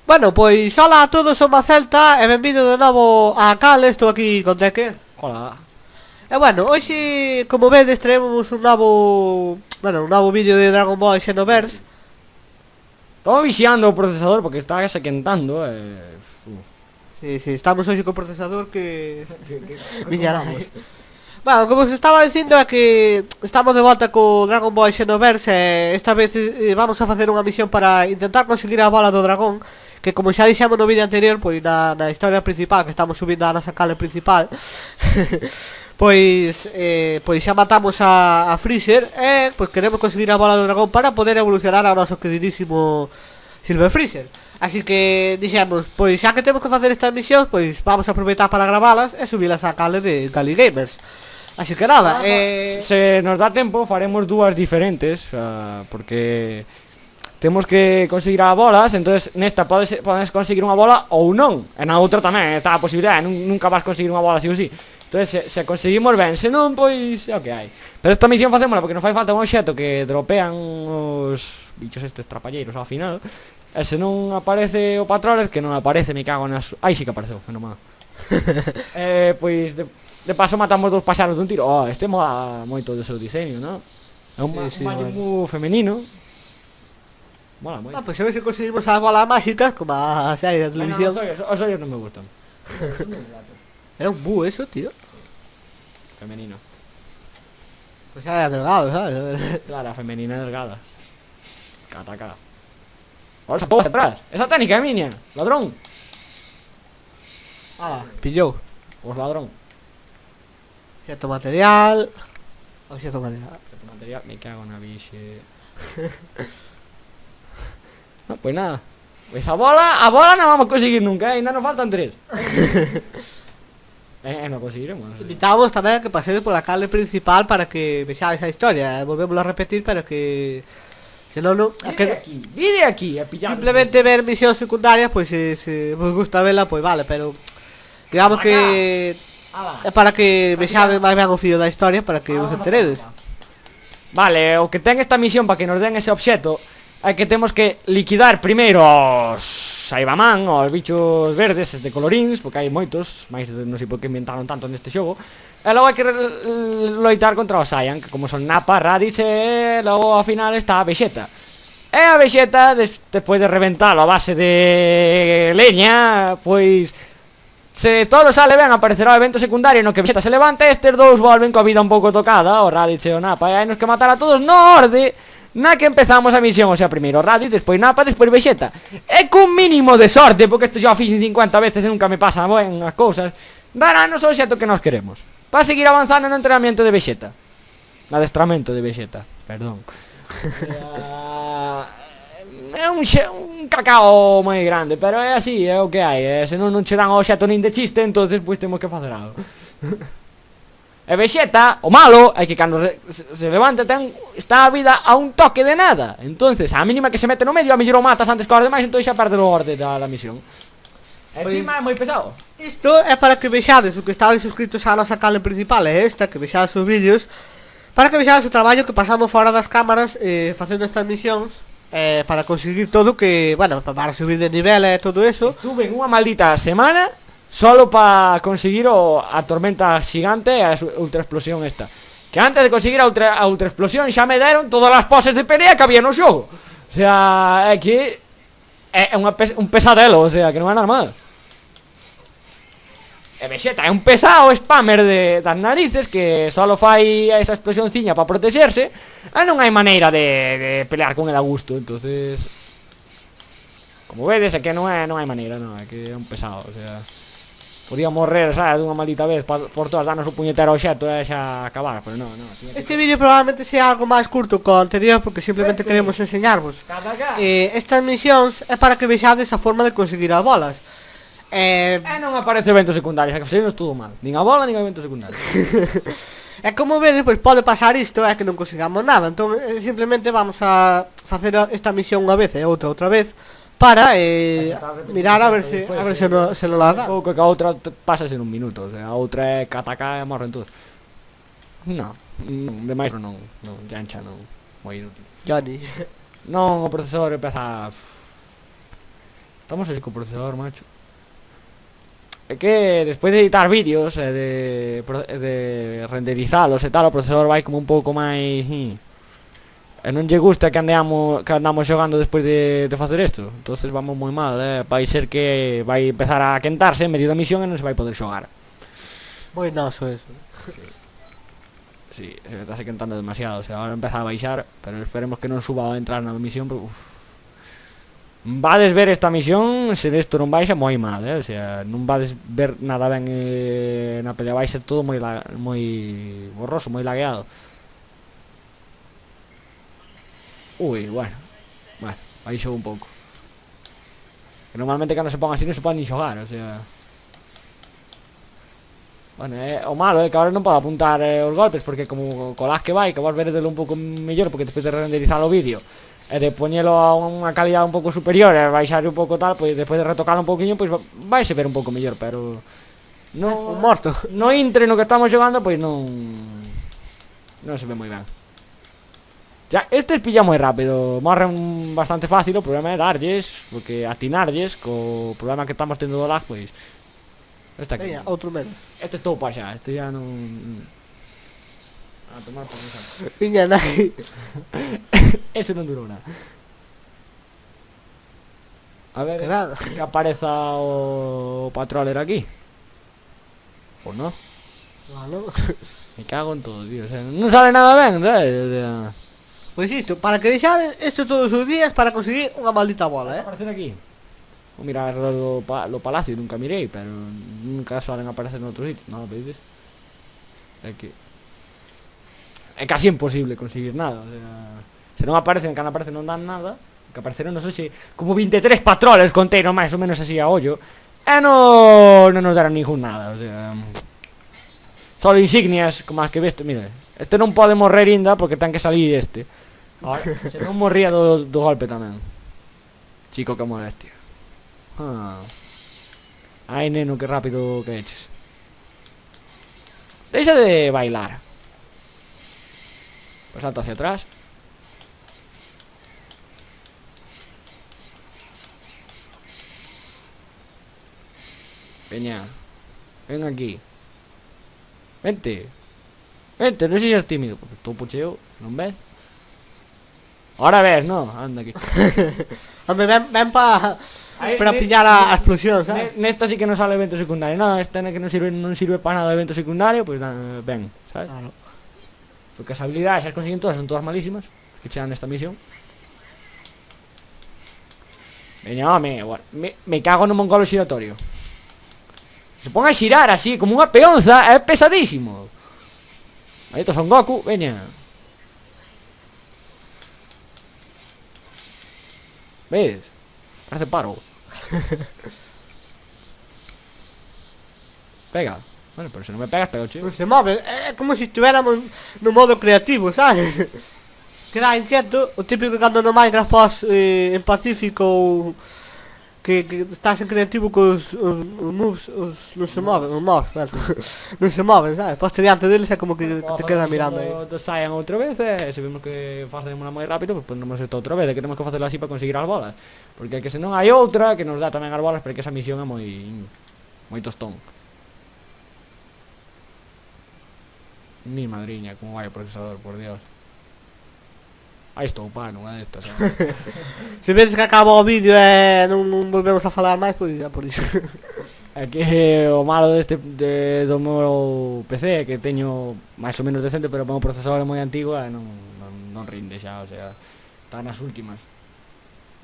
Bueno, pois hola a todos, son Macelta e benvido de novo a Cal, estou aquí con Teque. Hola. E bueno, hoxe, como vedes, traemos un novo vídeo de Dragon Ball Xenoverse. Estamos vixiando o procesador porque está se quentando Sí, estamos hoxe co procesador que... Viñaramos. Bueno, como os estaba dicindo é que estamos de volta co Dragon Ball Xenoverse e esta vez vamos a facer unha misión para intentar conseguir a bola do dragón, que como xa dixemos no vídeo anterior, pois na historia principal, que estamos subindo a nosa cale principal pois xa matamos a Freezer e pois queremos conseguir a bola do dragón para poder evolucionar ao noso queridísimo Silver Freezer. Así que dixemos, pois xa que temos que facer estas misións, pois vamos a aproveitar para gravalas e subilas a cale de Gali Gamers. Así que nada, se nos dá tempo faremos dúas diferentes, porque temos que conseguir a bolas, entonces nesta podes conseguir unha bola ou non, e na outra tamén está a posibilidade, nunca vas conseguir unha bola así ou así. Entonces se conseguimos ben, se non, pois é o que hai. Pero esta misión facémola porque nos fai falta un obxeto que dropean os bichos estes trapalleiros ao final. E se non aparece o Patroller, que non aparece, me cago nas... Ai, sí que apareceu, menos mal. Pois de paso matamos dos paxaros dun tiro. Este mola moito do seu diseño, non? É un baño moi femenino. Mola moito. Pois a ver se conseguimos as bolas máxicas, como a serie de televisión. Os ollos non me gustan. Era un bu eso, tío. Femenino. Pues era delgado, ¿sabes? Claro, femenina delgada. Cataca. Ahora se pode atrás. Esa técnica é miña. Ladrón. Pillou. Os ladrón. Cierto material. Cierto material. Me cago na biche. No, pues nada. Pues a bola non vamos a conseguir nunca, ainda nos faltan 3. Non conseguiremos. Invitamos tamén a que pasedes pola calle principal para que vexades a historia. Volvemos a repetir para que... Senón non... Vide aquí, a pillar. Simplemente ver misións secundarias, pois se vos gusta vela, pois vale, pero... Digamos que... É para que vexades máis ben o fío da historia, para que vos enteredes. Vale, o que ten esta misión para que nos den ese obxeto é que temos que liquidar primeiro os Saibaman, os bichos verdes, de coloríns, porque hai moitos, máis non sei por que inventaron tanto neste xogo. E logo hai que loitar contra os Saiyan, que como son Nappa, Raditz e logo ao final está a Vegeta. E a Vegeta, despois de reventalo a base de leña, pois... Se todo sale ben, aparecerá o evento secundario no que Vegeta se levanta e estes dous volven coa vida un pouco tocada, o Raditz e o Nappa, e hai nos que matar a todos no orde na que empezamos a misión, o sea, primeiro Raditz, despois Nappa, despois Vegeta. E cun mínimo de sorte, porque isto xa o fiz 50 veces e nunca me pasan ben as cousas, darános o xeto que nos queremos, para seguir avanzando no entrenamiento de Vegeta. No adestramento de Vegeta, perdón. É un cacao moi grande, pero é así, é o que hai. Se non che dan o xeto nin de chiste, entonces pois temos que facer algo. E Vegeta, o malo, é que cando se levanta está a vida a un toque de nada. Entonces, a mínima que se mete no medio, a mellor o matas antes que os demais, entón xa perde o orde da misión. E encima é moi pesado. Isto é para que vexades o que estáis suscritos á nosa canle principal, é esta, que vexades os vídeos, para que vexades o traballo que pasamos fora das cámaras facendo estas misións. Para conseguir todo que, bueno, para subir de nivel e todo eso. Estuve en unha maldita semana solo para conseguir a tormenta xigante e a ultra explosión esta. Que antes de conseguir a ultra explosión xa me deron todas as poses de pelea que había no xogo. O sea, é que é un pesadelo, o sea, que non é normal. E Vegeta é un pesado spammer das narices que solo fai esa explosionciña para protexerse e non hai maneira de pelear con el a gusto, entonces como vedes é que non hai maneira, non, é que é un pesado, o sea, podía morrer, sabes, dunha maldita vez por todas, danos o puñetero obxeto e xa acabar, pero non. Este vídeo probablemente sea algo máis curto que o anterior porque simplemente queremos enseñarvos. Estas misións é para que vexades a forma de conseguir as bolas. Non aparece eventos secundarios, que fixemos todo mal. Nin a bola, nin a eventos secundarios. E como vedes, pois pode pasar isto, é que non consigamos nada. Entón, simplemente vamos a facer esta misión unha vez e outra vez para mirar a ver se non la dá. Pouco que a outra pasase nun minuto, o sea, a outra é cataca e morren todos. Non, demais non, Yancha non, moi inútil. Johnny. Non, o procesador empeza Estamos así co procesador, macho. É que despois de editar vídeos e de renderizalos e tal, o procesador vai como un pouco máis... E non lle gusta que andamos xogando despois de facer isto. Entonces vamos moi mal, vai ser que vai empezar a quentarse en medio da misión e non se vai poder xogar. Moi noso eso. Sí, está se quentando demasiado, o sea, ahora empeza a baixar, pero esperemos que non suba a entrar na misión, porque vades ver esta misión, se isto non baixa moi mal, o sea, non vades ver nada ben na pelea, vai ser todo moi borroso, moi lagueado. Ui, bueno, baixou un pouco. Que normalmente cando se pon así non se pode nin xogar, o sea... Bueno, o malo é que agora non podo apuntar os golpes, porque como colas que vai, que vos veredelo un pouco mellor, porque despois de renderizar o vídeo e de poñelo a unha calidad un pouco superior e baixar un pouco tal, pois despois de retocar un pouquiño, pois vaise ver un pouco mellor, pero Un morto. no intre no que estamos xogando, pois non se ve moi ben. Ya, estes pilla moi rápido, morren bastante fácil, o problema é darlles, porque atinarlles, co problema que estamos tendo do lag, pois este aquí. Veña, outro menos. Este estou pa xa, este ya non... A tomar por mi saco. Viña nai. Ese non durou nada. A ver, Que nada. que apareza o patroller aquí. Ou non? Bueno. Me cago en todo, tío, o sea, non sale nada ben, sabes? Pois isto, para que deixades isto todos os días para conseguir unha maldita bola, Aparecer aquí. Vou mirar lo palacio, nunca mirei, pero nunca suelen aparecer en outro sitio, non, vedes? É que é casi imposible conseguir nada, o sea, se non aparecen, cando aparecen non dan nada, que apareceron, non sei se, como 23 patroles conteiro, máis ou menos así a ollo, e non nos deron ningún nada, o sea, solo insignias, como as que veste, mira, este non pode morrer ainda porque ten que salir este. Ahora, se non morría do golpe tamén. Chico, que molestia. Ai, neno, que rápido que eches. Deixa de bailar. Pues salta hacia atrás. Peña, ven aquí. Vente. Vente, non seas tímido, porque estou pucheo, non ves? Ahora ves, no, anda aquí. Hombre, ven para pillar a explosión, sabes? Nesta sí que non sale evento secundario. No, esta que non sirve para nada de evento secundario, pues ven, sabes? Claro. Porque as habilidades as consiguen todas, son todas malísimas que chegan nesta misión. Veña, home, bueno, me cago no mongolo xiratorio. Se pon a xirar así, como unha peonza, é pesadísimo. Aí to Son Goku, veña. ¿Ves? Parece paro. Pega. Bueno, pero se non me pegas, pego, chico. Non se move, é como se estuviéramos no modo creativo, sabes? Queda inquieto, o típico cando no Minecraft pos en Pacífico ou que estás en creativo cos os moves, non se moven, os mobs, non se moven, sabes? Poste diante deles é como que te queda mirando aí. Saen outra vez se vemos que facemos moi rápido, pues ponemos isto outra vez, que temos que facelo así para conseguir as bolas. Porque que se non hai outra que nos dá tamén as bolas, porque esa misión é moi tostón. Mi madriña, como vai o procesador, por Dios. Aí estou, pá, non é destas, Se vedes que acaba o vídeo e non volvemos a falar máis, pois é por iso. É que o malo do meu PC é que teño máis ou menos decente, pero o meu procesador é moi antigo e non rinde xa, o sea, está nas últimas.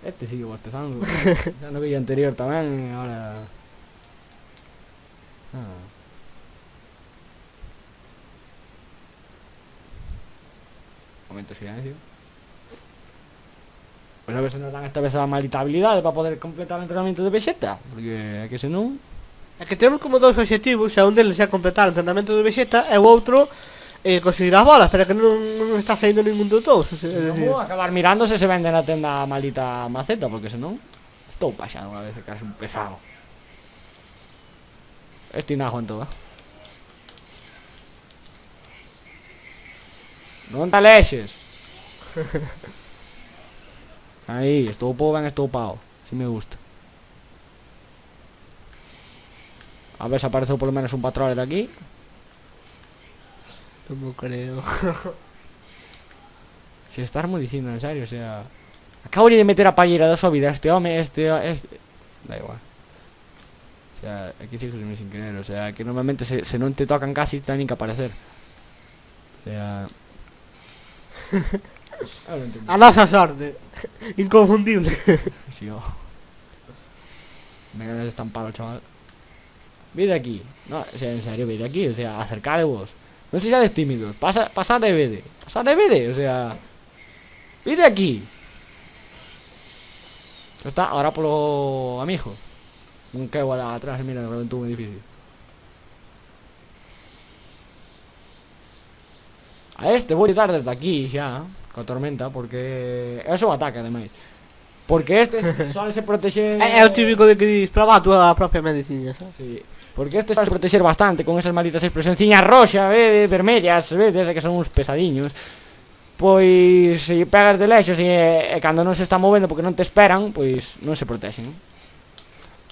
Este sigue bostezando. Xa no vídeo anterior tamén, agora... Momento de silencio. Pues a ver se nos dan esta vez a maldita habilidade para poder completar o entrenamiento de Vegeta, porque é que senón... É que temos como dous obxectivos, e un deles é completar o entrenamento de Vegeta e o outro conseguir as bolas, pero que non está saindo ningún dos dous. Vou acabar mirando se vende na tenda a maldita maceta, porque senón estou paxado a vez, que é un pesado. Este non aguanto, non te alexes. Aí, estou ben estoupado, si me gusta. A ver se apareceu polo menos un patrón aquí. Non me creo. Se estás moi dicindo, en serio, o sea... Acabo de meter a palleira da súa vida este home, Da igual. O sea, aquí sí que sin querer, o sea, que normalmente se non te tocan casi teñen que aparecer. O sea... A nosa sorte. Inconfundible. Si, oh. Me ganas de estampar al chaval. Vide aquí. No, o sea, en serio, vide aquí, o sea, acercadevos. Non sexades tímidos, pasad e vede. Pasad e vede, o sea... Vide aquí. Ya está, ahora polo amigo. Un que igual atrás, mira, reventou un edificio. A este vou dar desde aquí xa, coa tormenta, porque... Eso ataca, ademais. Porque este só se protexe... É o típico de que dis, prova a túa propia medicina, sabes? Sí. Porque este sabe protexer bastante con esas malditas expresionciñas roxa, vermellas, vedes, que son uns pesadiños. Pois se lle pegas de lexos e cando non se está movendo porque non te esperan, pois non se protexen.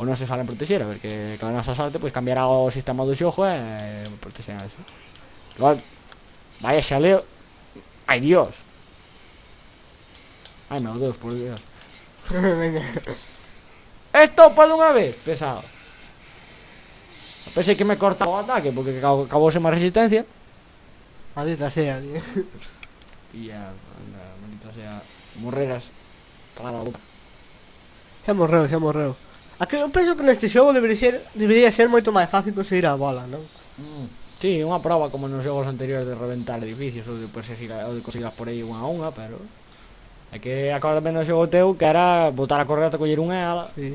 Ou non se salen protexer, a ver que cada nosa sorte pois cambiará o sistema do xogo e protexen a eso. Igual, vaya xaleo. Ai, Dios. Ai, meu Deus, por Dios. Venga. Estopa dunha vez, pesado. Pensei que me cortaba o ataque porque acabouse má resistencia. Maldita sea, tío. E maldita sea, morreras. Calar a boca. Xa morreu. Aquí eu penso que neste xogo debería ser moito máis fácil conseguir a bola, non? Sí, unha prova como nos xogos anteriores de reventar edificios ou de conseguirlas por aí unha a unha, pero... É que acordame no xogo teu que era botar a correr ata coller unha e ala. Sí.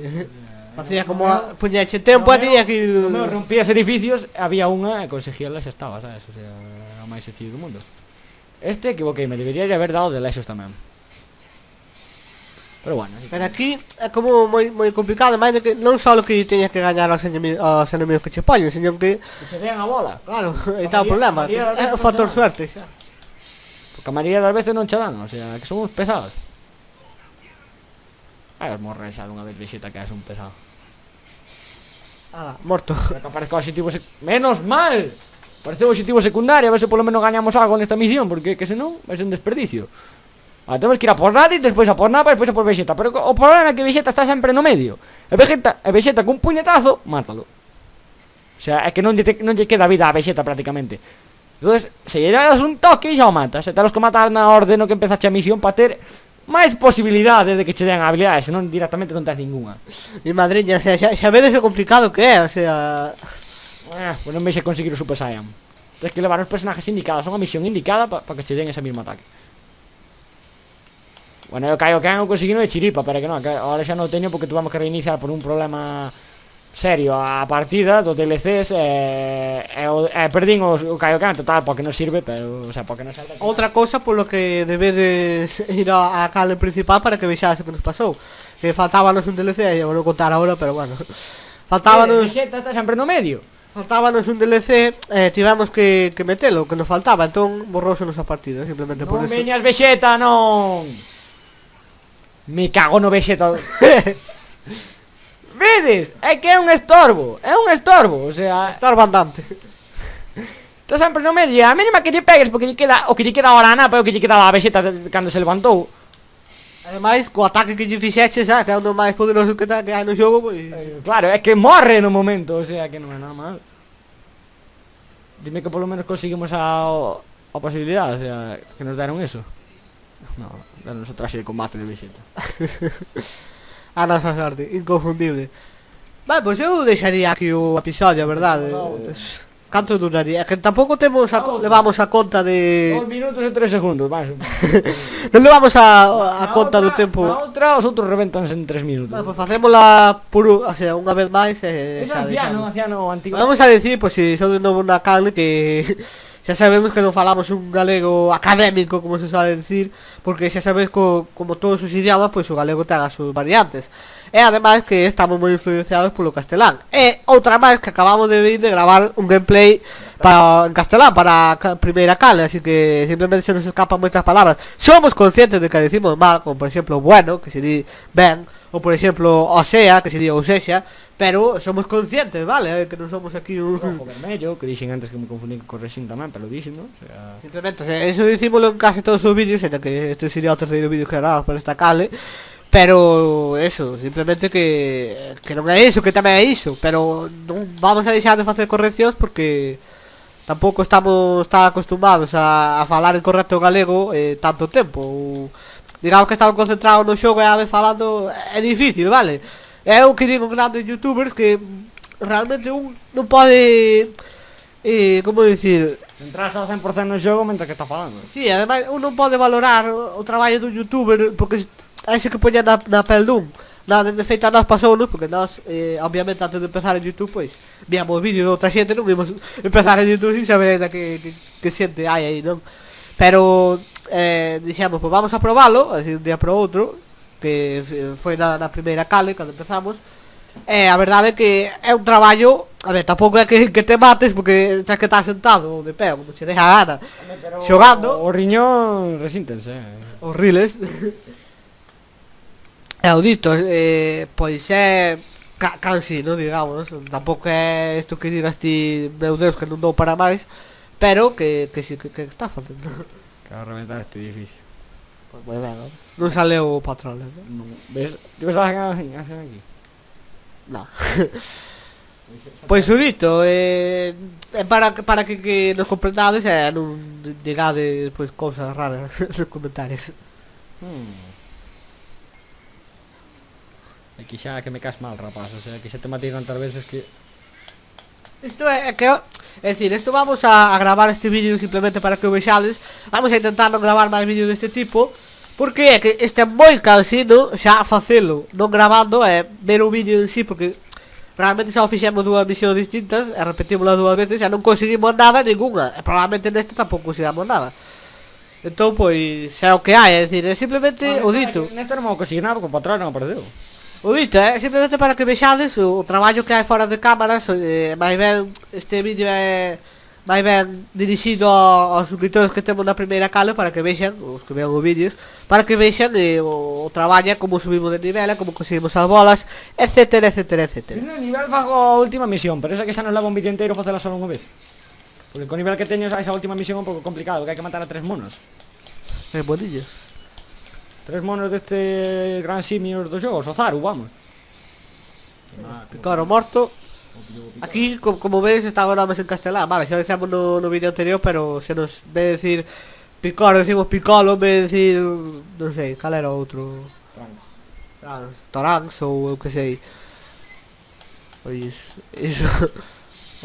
Facía como puñeche tempo e tiña que... Como rompías edificios, había unha e conseguíala xa estaba, sabes? O sea, era o máis sencillo do mundo. Este equivoquei, me debería de haber dado de lexos tamén. Pero bueno, Pero aquí é como moi complicado, máis de que non só que teñas que gañar aos enemigos que che poñen, senón que... Que che dean a bola. Claro, aí está o problema, é o factor suerte xa. Porque a maioría das veces non che dan, o sea, que son uns pesados. Ai, os morre xa dunha vez Vegeta que és un pesado. Morto. Pero que aparezca o objetivo menos mal! Pareceu o objetivo secundario, a ver se polo menos gañamos algo nesta misión, porque que senón vai ser un desperdicio. Ahora temos que ir a por Nadie, despois a por Nappa e despois a por Vegeta. Pero o problema é que Vegeta está sempre no medio. E Vegeta cun puñetazo, mátalo. O sea, é que non lle queda vida a Vegeta prácticamente. Entonces, se lle das un toque xa o matas. E telos que matar na orde no que empezache a misión para ter máis posibilidades de que che den habilidades, senón directamente non tens ninguna. Mi madriña, o sea, xa vedes o complicado que é, o sea... Pues non vexe conseguir o Super Saiyan. Tens que levar os personajes indicados a unha misión indicada para que che den ese mismo ataque. Bueno, eu Kaioken o conseguino de chiripa, pero que non, que ahora xa non teño porque tuvamos que reiniciar por un problema serio a partida dos DLCs e perdín o Kaioken total porque non sirve, pero, o sea, porque non serve. Outra cousa polo que debedes ir a cale principal para que vexades o que nos pasou. Que faltábanos un DLC, e vou non contar agora, pero bueno. Faltábanos... Vegeta está sempre no medio. Faltábanos un DLC, tivemos que metelo, que nos faltaba, entón borrouse nosa partida, simplemente por Non eso. veñas Vegeta, non. Me cago no Vegeta. Vedes? É que é un estorbo, o sea, Estar bandante. está sempre no medio, a mínima que lle pegues porque lle queda o que lle queda ahora a Nappa, o que lle quedaba a Vegeta cando se levantou. Ademais, co ataque que lle fixeches, que é o máis poderoso que hai no xogo, pois... Claro, é que morre no momento, o sea, que non é nada mal. Dime que polo menos conseguimos a posibilidade, o sea, que nos deron eso. No, deron o traxe de combate de Vegeta. A nosa sorte, inconfundible. Vale, pois eu deixaría aquí o episodio, a verdade. Canto duraría? É que tampouco temos levamos a conta de... 2 minutos e 3 segundos, máis. Non levamos a conta do tempo. Na outra, os outros reventanse en 3 minutos. Vale, pois facémola o sea, unha vez máis e xa deixamos. anciano antigo. Vamos a decir, pois se son de novo na canle que xa sabemos que non falamos un galego académico, como se sabe decir, porque xa sabes como todos os idiomas, pois o galego ten as súas variantes. E ademais que estamos moi influenciados polo castelán. E outra máis que acabamos de vir de gravar un gameplay en castelán para a primeira canle, así que simplemente se nos escapan moitas palabras. Somos conscientes de que decimos mal, como por exemplo bueno, que se di ben, ou por exemplo Osea, que sería Osexa, pero somos conscientes, vale, que non somos aquí un... Ojo vermello, que dixen antes que me confundín con Correxín tamén, pero dixen, ¿no? O sea... Simplemente, o sea, eso dicímolo en casi todos os vídeos, ainda que este sería o terceiro vídeo que grabamos para esta cale. Pero eso, simplemente que non é iso, que tamén é iso, pero non vamos a deixar de facer correccións porque tampouco estamos tan acostumbrados a falar en correcto galego tanto tempo. Ou, digamos que estamos concentrados no xogo e a vez falando é difícil, vale? É o que digo grandes youtubers que realmente un non pode como dicir, Entras ao 100% no xogo mentre que está falando. sí, ademais un non pode valorar o traballo dun youtuber porque ese que poña na pel dun. Nada, de feito a nós pasounos, porque nós, obviamente, antes de empezar en YouTube, pois, víamos vídeos de outra xente, non vimos empezar en YouTube sin saber ainda que xente hai aí, non? Pero, dixemos, pois vamos a probalo, así un día pro outro, que foi na primeira cale, cando empezamos. A verdade é que é un traballo, a ver, tampouco é que te mates, porque tens que estar sentado de pé, como se deja a gana, xogando, O riñón resíntense. os riles. É o dito, pois é cansino, digamos, tampouco é isto que digas ti, meu Deus, que non dou para máis, pero que está facendo. Que va a reventar este edificio. Pois moi ben, non sale o patrón, non? Non, ves? Ti pensabas que hacen aquí? Non. Pois o dito, é para que nos comprendades e non digades pois cousas raras nos comentarios. Aquí xa que me cas mal, rapaz, o sea, que xa te matei tantas veces que... Isto é que, é dicir, isto vamos a gravar este vídeo simplemente para que o vexades. Vamos a intentar non gravar máis vídeos deste tipo, porque é que este é moi cansino xa facelo, non grabando, é ver o vídeo en sí, porque realmente xa o fixemos dúas misións distintas e repetimoslas dúas veces e non conseguimos nada ninguna, e probablemente neste tampouco consigamos nada. Entón, pois, é o que hai, é dicir, é simplemente o dito. Neste non vou conseguir nada, porque o patrón non apareceu. O dito, simplemente para que vexades o traballo que hai fora de cámaras. Máis ben, este vídeo é máis ben dirixido aos suscriptores que temos na primeira cale, para que vexan, os que vean os vídeos, para que vexan o traballo, como subimos de nivel, como conseguimos as bolas, etcétera, etcétera, etcétera. No nivel fago a última misión, pero esa que xa nos leva un vídeo inteiro facela solo unha vez. Porque con nivel que teño esa última misión é un pouco complicado, que hai que matar a 3 monos. É bonillos. 3 monos deste gran simios do xogo, Sozaru, vamos. Picaro morto. Aquí, como veis, está agora máis en castelán. Vale, xa decíamos no vídeo anterior, pero se nos ve decir Picaro, decimos Picolo, en vez de decir, non sei, cal era outro, Toranx ou eu que sei. Pois, iso.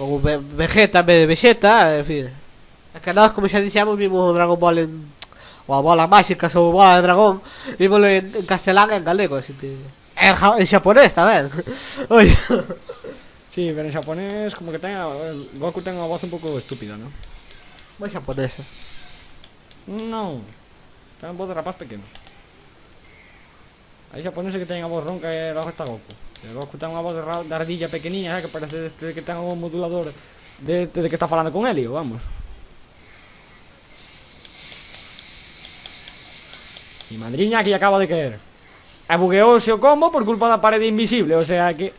Ou Vegeta en vez de Vegeta, en fin. É que nós, como xa dixemos, vimos o Dragon Ball en... ou a bola máxica, ou a bola de dragón, vímoslo en castelán e en galego, así que... En xaponés tamén. Oye. Sí, pero en xaponés como que ten Goku ten unha voz un pouco estúpida, ¿no? Moi xaponesa. Non. Ten voz de rapaz pequeno. Hai xaponeses que teñen a voz ronca e logo está Goku. E Goku ten unha voz de ardilla pequeniña, que parece que ten un modulador de que está falando con Helio, vamos. Mi madriña aquí acaba de caer. E bugueouse o combo por culpa da parede invisible, o sea que...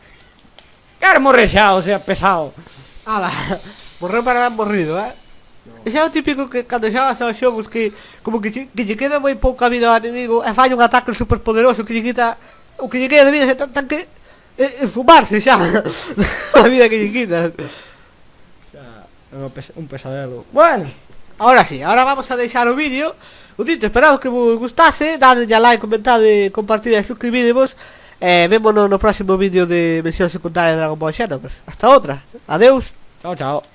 Quero morrer xa, o sea, pesado. Ala, morreu para haber morrido, Ese é o típico que cando xogas aos xogos que como que lle queda moi pouca vida ao enemigo e falla un ataque super poderoso que lle quita o que lle queda de vida, se tan que fumarse xa a vida que lle quita. Un pesadelo. Bueno, ahora sí, ahora vamos a deixar o vídeo. O dito, esperamos que vos gustase. Dadle a like, comentade, compartide e suscribidevos. Vémonos no próximo vídeo de misión secundaria de Dragon Ball Xenoverse. Hasta outra, adeus. chao, chao.